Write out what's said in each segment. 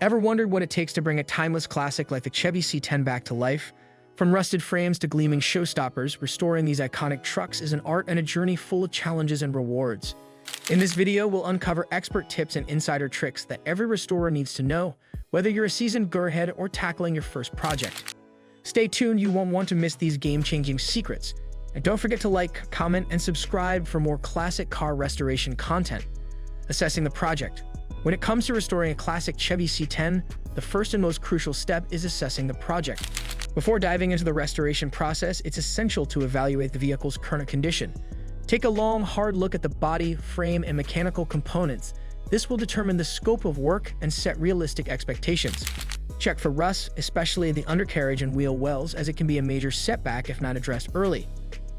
Ever wondered what it takes to bring a timeless classic like the Chevy C10 back to life? From rusted frames to gleaming showstoppers, restoring these iconic trucks is an art and a journey full of challenges and rewards. In this video, we'll uncover expert tips and insider tricks that every restorer needs to know, whether you're a seasoned gearhead or tackling your first project. Stay tuned, you won't want to miss these game-changing secrets. And don't forget to like, comment, and subscribe for more classic car restoration content. Assessing the project. When it comes to restoring a classic Chevy C10, the first and most crucial step is assessing the project. Before diving into the restoration process, it's essential to evaluate the vehicle's current condition. Take a long, hard look at the body, frame, and mechanical components. This will determine the scope of work and set realistic expectations. Check for rust, especially the undercarriage and wheel wells, as it can be a major setback if not addressed early.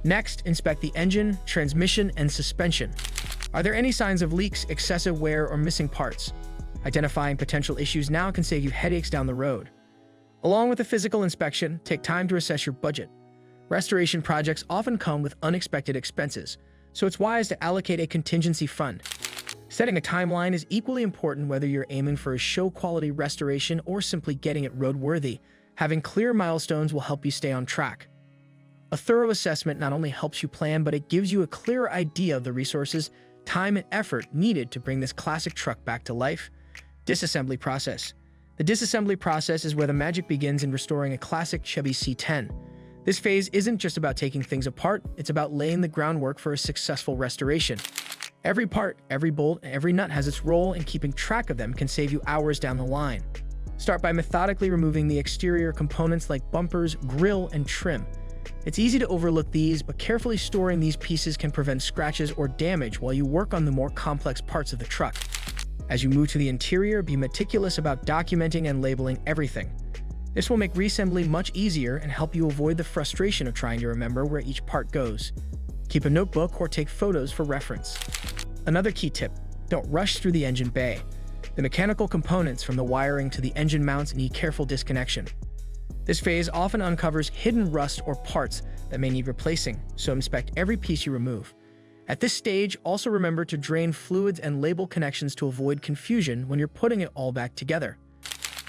Next, inspect the engine, transmission, and suspension. Are there any signs of leaks, excessive wear, or missing parts? Identifying potential issues now can save you headaches down the road. Along with a physical inspection, take time to assess your budget. Restoration projects often come with unexpected expenses, so it's wise to allocate a contingency fund. Setting a timeline is equally important, whether you're aiming for a show-quality restoration or simply getting it roadworthy. Having clear milestones will help you stay on track. A thorough assessment not only helps you plan, but it gives you a clearer idea of the resources, time, and effort needed to bring this classic truck back to life. Disassembly process. The disassembly process is where the magic begins in restoring a classic Chevy C10. This phase isn't just about taking things apart, it's about laying the groundwork for a successful restoration. Every part, every bolt, and every nut has its role, and keeping track of them can save you hours down the line. Start by methodically removing the exterior components like bumpers, grille, and trim. It's easy to overlook these, but carefully storing these pieces can prevent scratches or damage while you work on the more complex parts of the truck. As you move to the interior, be meticulous about documenting and labeling everything. This will make reassembly much easier and help you avoid the frustration of trying to remember where each part goes. Keep a notebook or take photos for reference. Another key tip: don't rush through the engine bay. The mechanical components from the wiring to the engine mounts need careful disconnection. This phase often uncovers hidden rust or parts that may need replacing, so inspect every piece you remove. At this stage, also remember to drain fluids and label connections to avoid confusion when you're putting it all back together.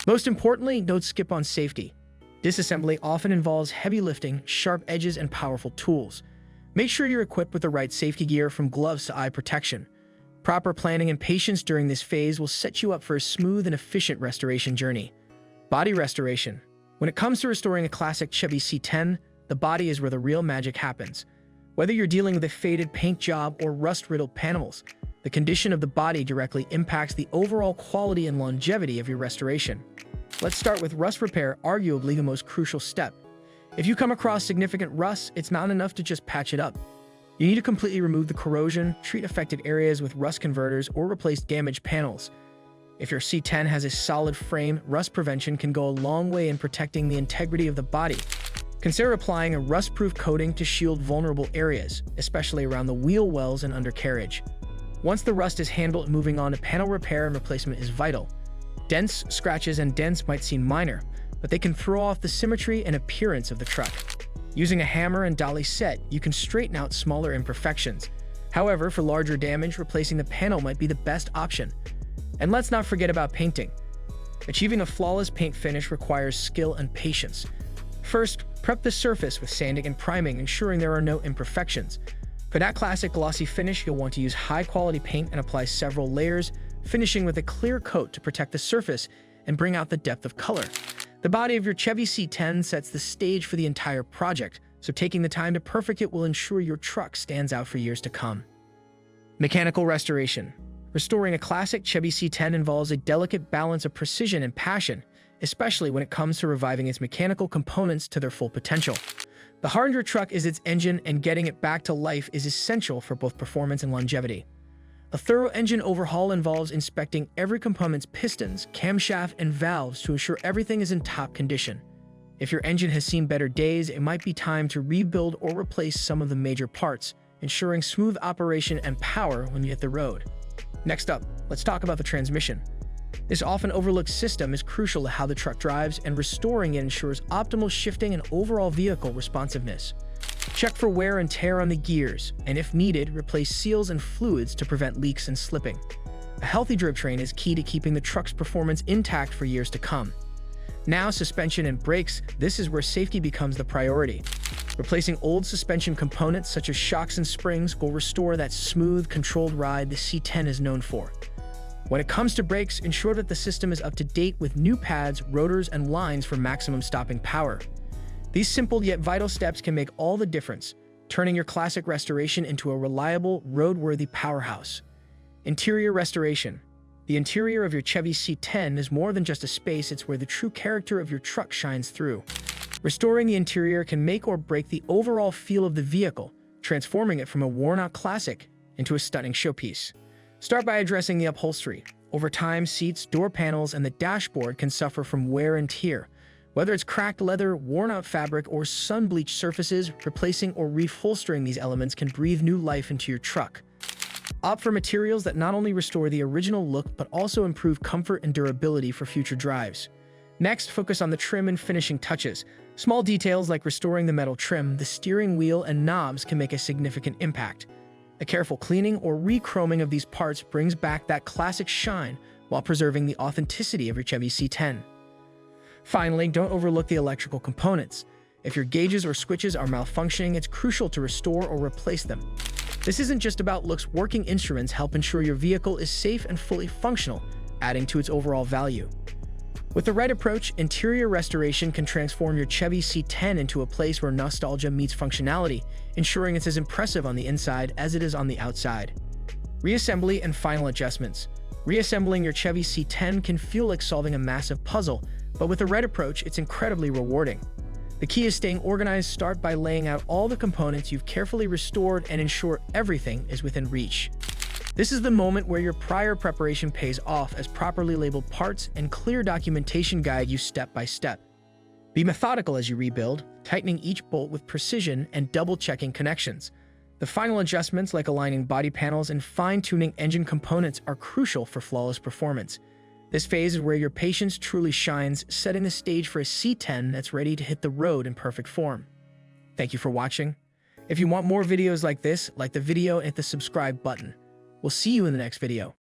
Most importantly, don't skip on safety. Disassembly often involves heavy lifting, sharp edges, and powerful tools. Make sure you're equipped with the right safety gear, from gloves to eye protection. Proper planning and patience during this phase will set you up for a smooth and efficient restoration journey. Body restoration. When it comes to restoring a classic Chevy C10, the body is where the real magic happens. Whether you're dealing with a faded paint job or rust-riddled panels, the condition of the body directly impacts the overall quality and longevity of your restoration. Let's start with rust repair, arguably the most crucial step. If you come across significant rust, it's not enough to just patch it up. You need to completely remove the corrosion, treat affected areas with rust converters, or replace damaged panels. If your C10 has a solid frame, rust prevention can go a long way in protecting the integrity of the body. Consider applying a rust-proof coating to shield vulnerable areas, especially around the wheel wells and undercarriage. Once the rust is handled, moving on to panel repair and replacement is vital. Dents, scratches, and dents might seem minor, but they can throw off the symmetry and appearance of the truck. Using a hammer and dolly set, you can straighten out smaller imperfections. However, for larger damage, replacing the panel might be the best option. And let's not forget about painting. Achieving a flawless paint finish requires skill and patience. First, prep the surface with sanding and priming, ensuring there are no imperfections. For that classic glossy finish, you'll want to use high-quality paint and apply several layers, finishing with a clear coat to protect the surface and bring out the depth of color. The body of your Chevy C10 sets the stage for the entire project, so taking the time to perfect it will ensure your truck stands out for years to come. Mechanical restoration. Restoring a classic Chevy C10 involves a delicate balance of precision and passion, especially when it comes to reviving its mechanical components to their full potential. The heart of your truck is its engine, and getting it back to life is essential for both performance and longevity. A thorough engine overhaul involves inspecting every component's pistons, camshaft, and valves to ensure everything is in top condition. If your engine has seen better days, it might be time to rebuild or replace some of the major parts, ensuring smooth operation and power when you hit the road. Next up, let's talk about the transmission. This often overlooked system is crucial to how the truck drives, and restoring it ensures optimal shifting and overall vehicle responsiveness. Check for wear and tear on the gears, and if needed, replace seals and fluids to prevent leaks and slipping. A healthy drivetrain is key to keeping the truck's performance intact for years to come. Now, suspension and brakes, this is where safety becomes the priority. Replacing old suspension components such as shocks and springs will restore that smooth, controlled ride the C10 is known for. When it comes to brakes, ensure that the system is up to date with new pads, rotors, and lines for maximum stopping power. These simple yet vital steps can make all the difference, turning your classic restoration into a reliable, roadworthy powerhouse. Interior restoration. The interior of your Chevy C10 is more than just a space, it's where the true character of your truck shines through. Restoring the interior can make or break the overall feel of the vehicle, transforming it from a worn-out classic into a stunning showpiece. Start by addressing the upholstery. Over time, seats, door panels, and the dashboard can suffer from wear and tear. Whether it's cracked leather, worn-out fabric, or sun-bleached surfaces, replacing or reupholstering these elements can breathe new life into your truck. Opt for materials that not only restore the original look but also improve comfort and durability for future drives. Next, focus on the trim and finishing touches. Small details like restoring the metal trim, the steering wheel, and knobs can make a significant impact. A careful cleaning or re-chroming of these parts brings back that classic shine while preserving the authenticity of your Chevy C10. Finally, don't overlook the electrical components. If your gauges or switches are malfunctioning, it's crucial to restore or replace them. This isn't just about looks. Working instruments help ensure your vehicle is safe and fully functional, adding to its overall value. With the right approach, interior restoration can transform your Chevy C10 into a place where nostalgia meets functionality, ensuring it's as impressive on the inside as it is on the outside. Reassembly and final adjustments. Reassembling your Chevy C10 can feel like solving a massive puzzle, but with the right approach, it's incredibly rewarding. The key is staying organized. Start by laying out all the components you've carefully restored and ensure everything is within reach. This is the moment where your prior preparation pays off, as properly labeled parts and clear documentation guide you step by step. Be methodical as you rebuild, tightening each bolt with precision and double-checking connections. The final adjustments, like aligning body panels and fine-tuning engine components, are crucial for flawless performance. This phase is where your patience truly shines, setting the stage for a C10 that's ready to hit the road in perfect form. Thank you for watching. If you want more videos like this, like the video and hit the subscribe button. We'll see you in the next video.